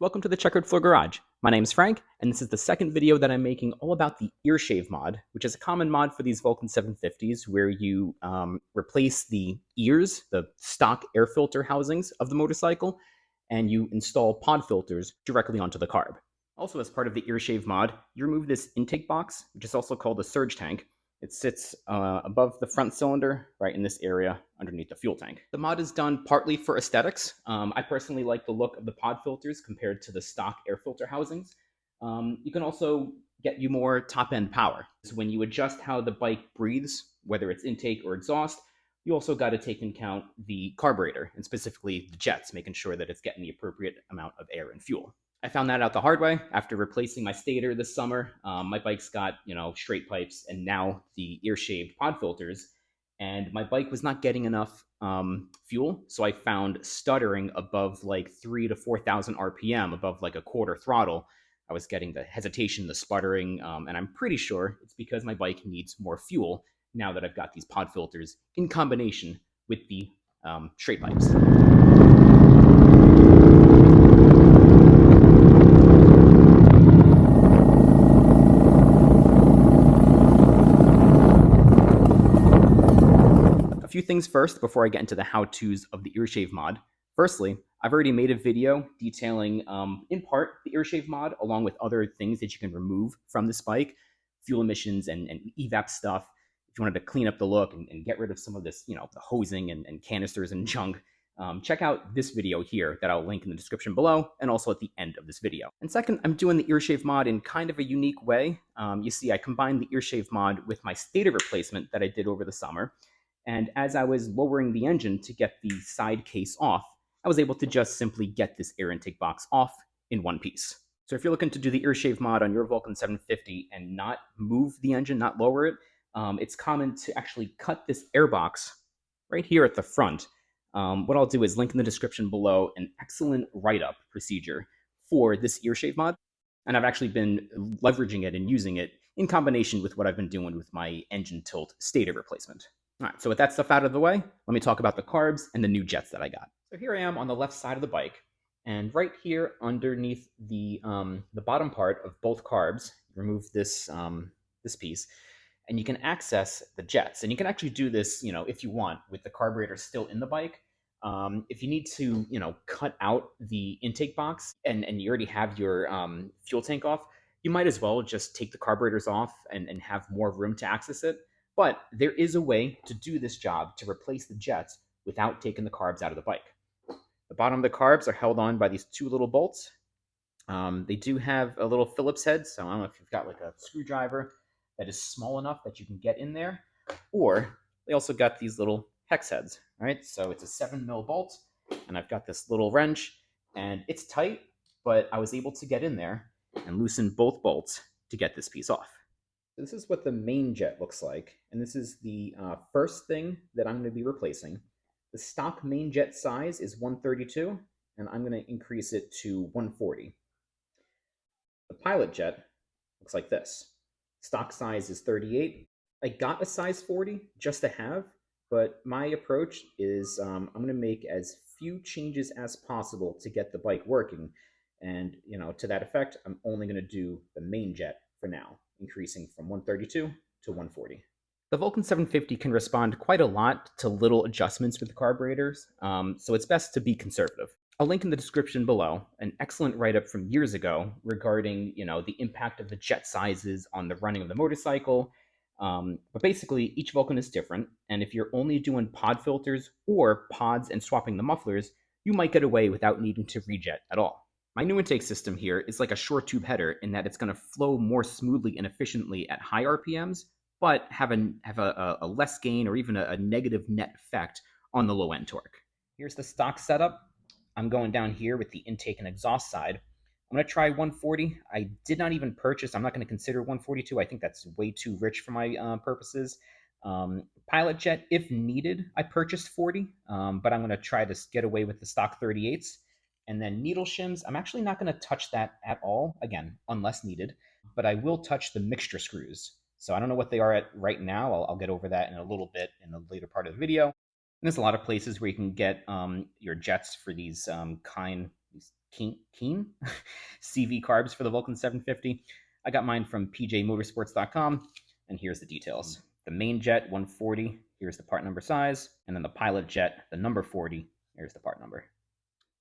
Welcome to the Checkered Floor Garage. My name is Frank, and this is the second video that I'm making all about the earshave mod, which is a common mod for these Vulcan 750s where you replace the ears, the stock air filter housings of the motorcycle, and you install pod filters directly onto the carb. Also, as part of the earshave mod, you remove this intake box, which is also called a surge tank. It sits above the front cylinder, right in this area underneath the fuel tank. The mod is done partly for aesthetics. I personally like the look of the pod filters compared to the stock air filter housings. You can also get you more top-end power. So when you adjust how the bike breathes, whether it's intake or exhaust, you also got to take into account the carburetor, and specifically the jets, making sure that it's getting the appropriate amount of air and fuel. I found that out the hard way after replacing my stator this summer. My bike's got, straight pipes and now the ear-shaved pod filters, and my bike was not getting enough fuel, so I found stuttering above like 3,000 to 4,000 RPM, above like a quarter throttle. I was getting the hesitation, the sputtering, and I'm pretty sure it's because my bike needs more fuel now that I've got these pod filters in combination with the straight pipes. A few things first before I get into the how-tos of the earshave mod. Firstly, I've already made a video detailing, in part, the earshave mod, along with other things that you can remove from this bike, fuel emissions and EVAP stuff. If you wanted to clean up the look and get rid of some of this, the hosing and canisters and junk, check out this video here that I'll link in the description below and also at the end of this video. And second, I'm doing the earshave mod in kind of a unique way. You see, I combined the earshave mod with my stator replacement that I did over the summer. And as I was lowering the engine to get the side case off, I was able to just simply get this air intake box off in one piece. So if you're looking to do the earshave mod on your Vulcan 750 and not move the engine, not lower it, it's common to actually cut this air box right here at the front. What I'll do is link in the description below an excellent write-up procedure for this earshave mod. And I've actually been leveraging it and using it in combination with what I've been doing with my engine tilt stator replacement. All right, so with that stuff out of the way, let me talk about the carbs and the new jets that I got. So here I am on the left side of the bike, and right here underneath the bottom part of both carbs, remove this this piece, and you can access the jets. And you can actually do this, if you want, with the carburetor still in the bike. If you need to, cut out the intake box and you already have your fuel tank off, you might as well just take the carburetors off and have more room to access it. But there is a way to do this job to replace the jets without taking the carbs out of the bike. The bottom of the carbs are held on by these two little bolts. They do have a little Phillips head, so I don't know if you've got like a screwdriver that is small enough that you can get in there, or they also got these little hex heads, right? So it's a 7mm bolt, and I've got this little wrench, and it's tight, but I was able to get in there and loosen both bolts to get this piece off. This is what the main jet looks like, and this is the first thing that I'm going to be replacing. The stock main jet size is 132, and I'm going to increase it to 140. The pilot jet looks like this. Stock size is 38. I got a size 40 just to have, but my approach is I'm going to make as few changes as possible to get the bike working. And, to that effect, I'm only going to do the main jet for now, increasing from 132 to 140. The Vulcan 750 can respond quite a lot to little adjustments with the carburetors, so it's best to be conservative. I'll link in the description below an excellent write-up from years ago regarding, the impact of the jet sizes on the running of the motorcycle. But basically, each Vulcan is different, and if you're only doing pod filters or pods and swapping the mufflers, you might get away without needing to rejet at all. My new intake system here is like a short tube header in that it's going to flow more smoothly and efficiently at high RPMs, but have a less gain or even a negative net effect on the low end torque. Here's the stock setup. I'm going down here with the intake and exhaust side. I'm going to try 140. I did not even purchase, I'm not going to consider 142. I think that's way too rich for my purposes. Pilot jet, if needed, I purchased 40, but I'm going to try to get away with the stock 38s. And then needle shims, I'm actually not going to touch that at all, again, unless needed, but I will touch the mixture screws. So I don't know what they are at right now. I'll get over that in a little bit in the later part of the video. And there's a lot of places where you can get your jets for these Keihin CV carbs for the Vulcan 750. I got mine from pjmotorsports.com, and here's the details. The main jet, 140, here's the part number size, and then the pilot jet, the number 40, here's the part number.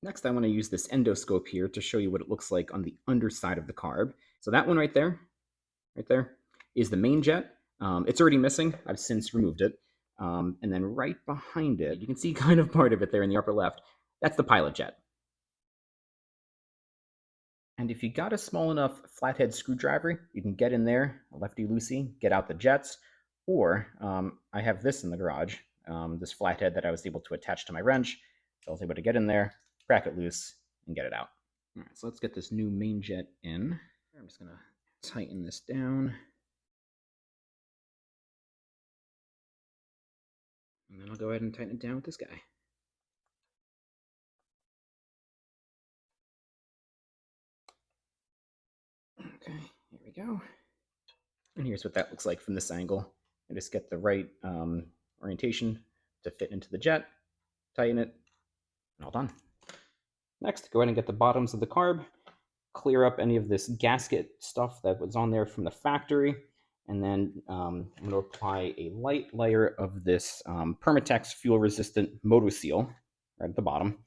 Next, I want to use this endoscope here to show you what it looks like on the underside of the carb. So that one right there, is the main jet. It's already missing. I've since removed it. And then right behind it, you can see kind of part of it there in the upper left. That's the pilot jet. And if you got a small enough flathead screwdriver, you can get in there, lefty-loosey, get out the jets. Or I have this in the garage, this flathead that I was able to attach to my wrench. So I was able to get in there, crack it loose, and get it out. All right, so let's get this new main jet in. I'm just going to tighten this down. And then I'll go ahead and tighten it down with this guy. Okay, here we go. And here's what that looks like from this angle. I just get the right orientation to fit into the jet, tighten it, and all done. Next, go ahead and get the bottoms of the carb, clear up any of this gasket stuff that was on there from the factory, and then I'm going to apply a light layer of this Permatex fuel-resistant motor seal right at the bottom.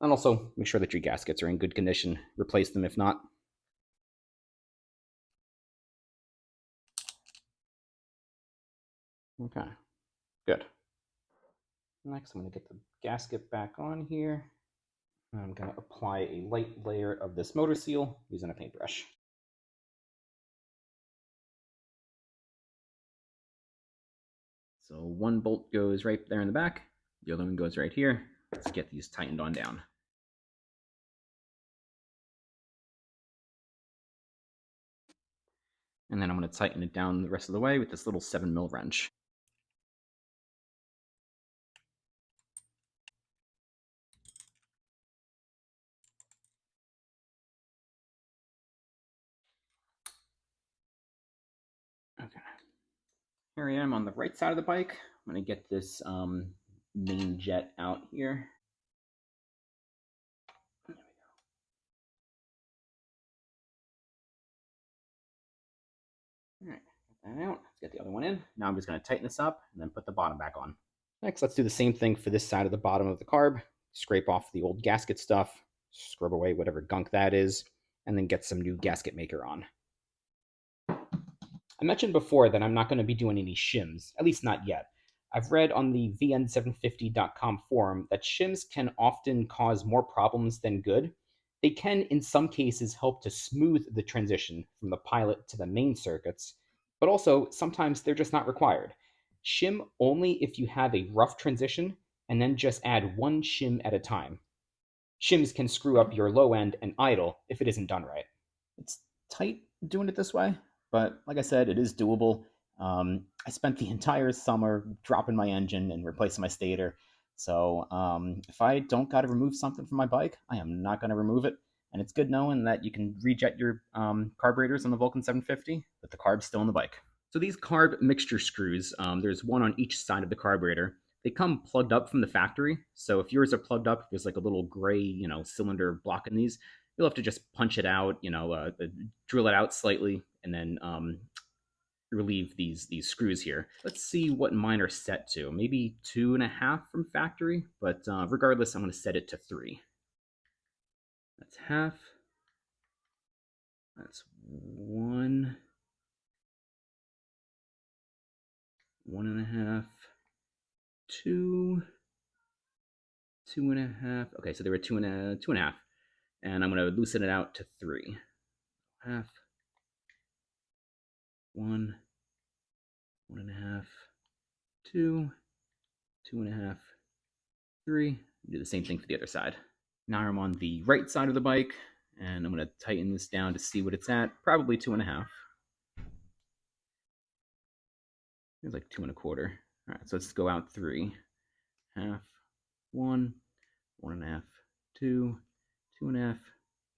And also make sure that your gaskets are in good condition. Replace them if not. Okay, good. Next, I'm going to get the gasket back on here. I'm going to apply a light layer of this motor seal using a paintbrush. So one bolt goes right there in the back, the other one goes right here. Let's get these tightened on down. And then I'm going to tighten it down the rest of the way with this little 7mm wrench. Okay. Here I am on the right side of the bike. I'm going to get this main jet out here. There we go. All right, get that out. Let's get the other one in. Now I'm just going to tighten this up and then put the bottom back on. Next, let's do the same thing for this side of the bottom of the carb. Scrape off the old gasket stuff, scrub away whatever gunk that is, and then get some new gasket maker on. I mentioned before that I'm not going to be doing any shims, at least not yet. I've read on the VN750.com forum that shims can often cause more problems than good. They can, in some cases, help to smooth the transition from the pilot to the main circuits, but also sometimes they're just not required. Shim only if you have a rough transition, and then just add one shim at a time. Shims can screw up your low end and idle if it isn't done right. It's tight doing it this way, but like I said, it is doable. I spent the entire summer dropping my engine and replacing my stator. So if I don't got to remove something from my bike, I am not going to remove it. And it's good knowing that you can rejet your carburetors on the Vulcan 750, but the carb's still in the bike. So these carb mixture screws, there's one on each side of the carburetor. They come plugged up from the factory. So if yours are plugged up, there's like a little gray, cylinder blocking these. You'll have to just punch it out, drill it out slightly, and then relieve these screws here. Let's see what mine are set to. Maybe 2.5 from factory, but regardless, I'm going to set it to 3. That's half. That's 1. 1.5. 2. 2.5. Okay, so there were 2.5. And I'm going to loosen it out to 3. Half. 1. 1.5. 2. 2.5. 3. Do the same thing for the other side. Now I'm on the right side of the bike, and I'm going to tighten this down to see what it's at. Probably 2.5. It's like 2.25. All right, so let's go out 3. Half. 1. 1.5. 2. 2.5.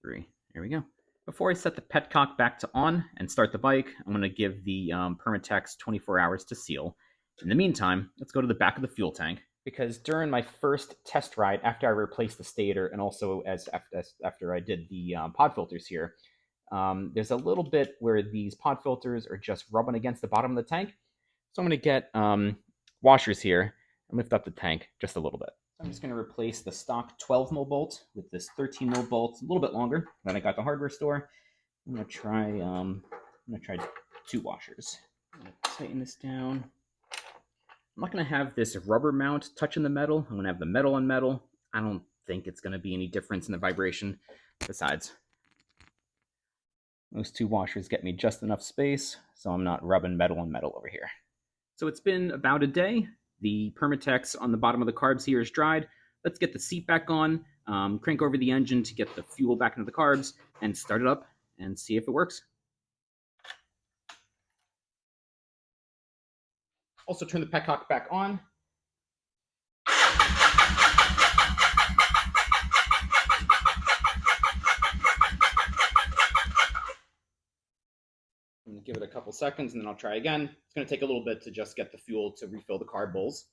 3. There we go. Before I set the petcock back to on and start the bike, I'm going to give the Permatex 24 hours to seal. In the meantime, let's go to the back of the fuel tank because during my first test ride, after I replaced the stator and also after I did the pod filters here, there's a little bit where these pod filters are just rubbing against the bottom of the tank. So I'm going to get washers here and lift up the tank just a little bit. I'm just going to replace the stock 12 mil bolt with this 13 mil bolt, a little bit longer than I got at the hardware store. I'm going to try 2 washers. I'm going to tighten this down. I'm not going to have this rubber mount touching the metal. I'm going to have the metal on metal. I don't think it's going to be any difference in the vibration. Besides, those 2 washers get me just enough space, so I'm not rubbing metal on metal over here. So it's been about a day. The Permatex on the bottom of the carbs here is dried. Let's get the seat back on, crank over the engine to get the fuel back into the carbs, and start it up and see if it works. Also turn the petcock back on. I'm going to give it a couple seconds and then I'll try again. It's going to take a little bit to just get the fuel to refill the carb bowls.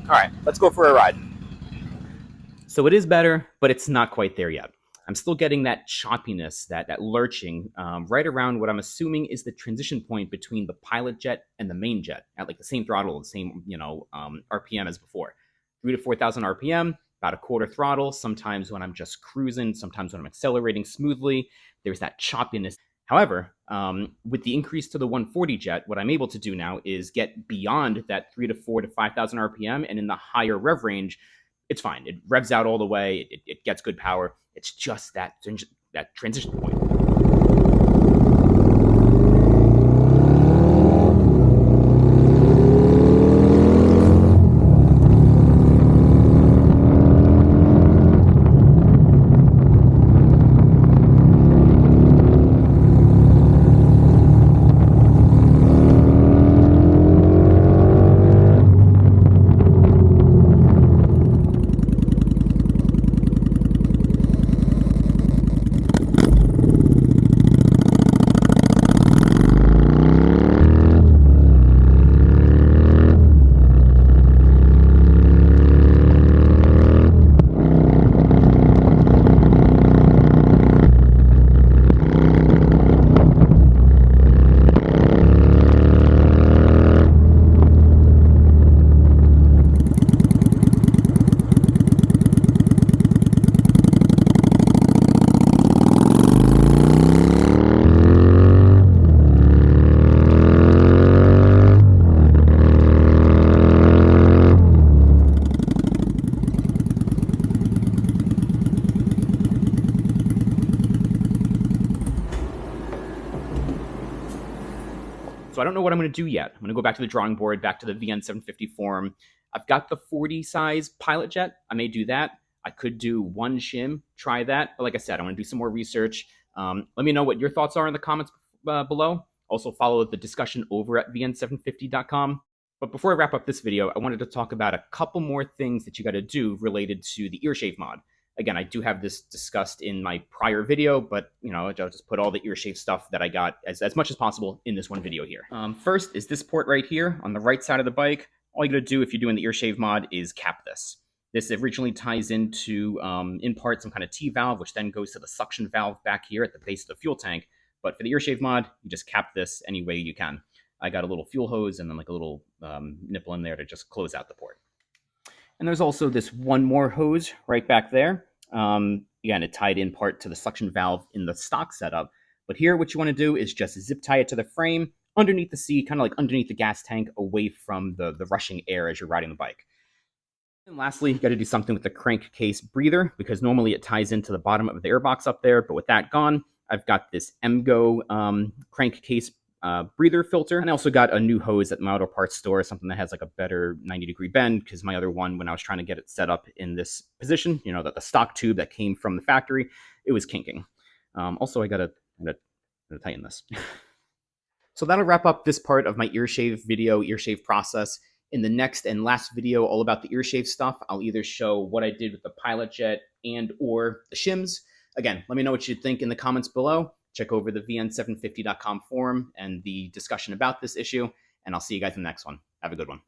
All right, let's go for a ride. So it is better, but it's not quite there yet. I'm still getting that choppiness, that lurching, right around what I'm assuming is the transition point between the pilot jet and the main jet at like the same throttle, the same RPM as before. 3,000 to 4,000 RPM, about a quarter throttle. Sometimes when I'm just cruising, sometimes when I'm accelerating smoothly, there's that choppiness. However, with the increase to the 140 jet, what I'm able to do now is get beyond that 3,000 to 4,000 to 5,000 RPM, and in the higher rev range, it's fine. It revs out all the way. It gets good power. It's just that transition point. So I don't know what I'm going to do yet. I'm going to go back to the drawing board, back to the VN750 Forum. I've got the 40 size pilot jet. I may do that. I could do 1 shim, try that. But like I said, I want to do some more research. Let me know what your thoughts are in the comments below. Also follow the discussion over at VN750.com. But before I wrap up this video, I wanted to talk about a couple more things that you got to do related to the earshave mod. Again, I do have this discussed in my prior video, but I'll just put all the earshave stuff that I got as much as possible in this one video here. First is this port right here on the right side of the bike. All you gotta do if you're doing the earshave mod is cap this. This originally ties into, in part, some kind of T-valve, which then goes to the suction valve back here at the base of the fuel tank. But for the earshave mod, you just cap this any way you can. I got a little fuel hose and then like a little nipple in there to just close out the port. And there's also this one more hose right back there. Again, it tied in part to the suction valve in the stock setup. But here, what you want to do is just zip tie it to the frame underneath the seat, kind of like underneath the gas tank, away from the rushing air as you're riding the bike. And lastly, you got to do something with the crankcase breather, because normally it ties into the bottom of the airbox up there. But with that gone, I've got this MGO crankcase breather filter. And I also got a new hose at my auto parts store, something that has like a better 90-degree bend, because my other one, when I was trying to get it set up in this position, that the stock tube that came from the factory, it was kinking. Also, I gotta tighten this. So that'll wrap up this part of my earshave video, earshave process. In the next and last video all about the earshave stuff, I'll either show what I did with the pilot jet and or the shims. Again, let me know what you think in the comments below. check over the VN750.com forum and the discussion about this issue. And I'll see you guys in the next one. Have a good one.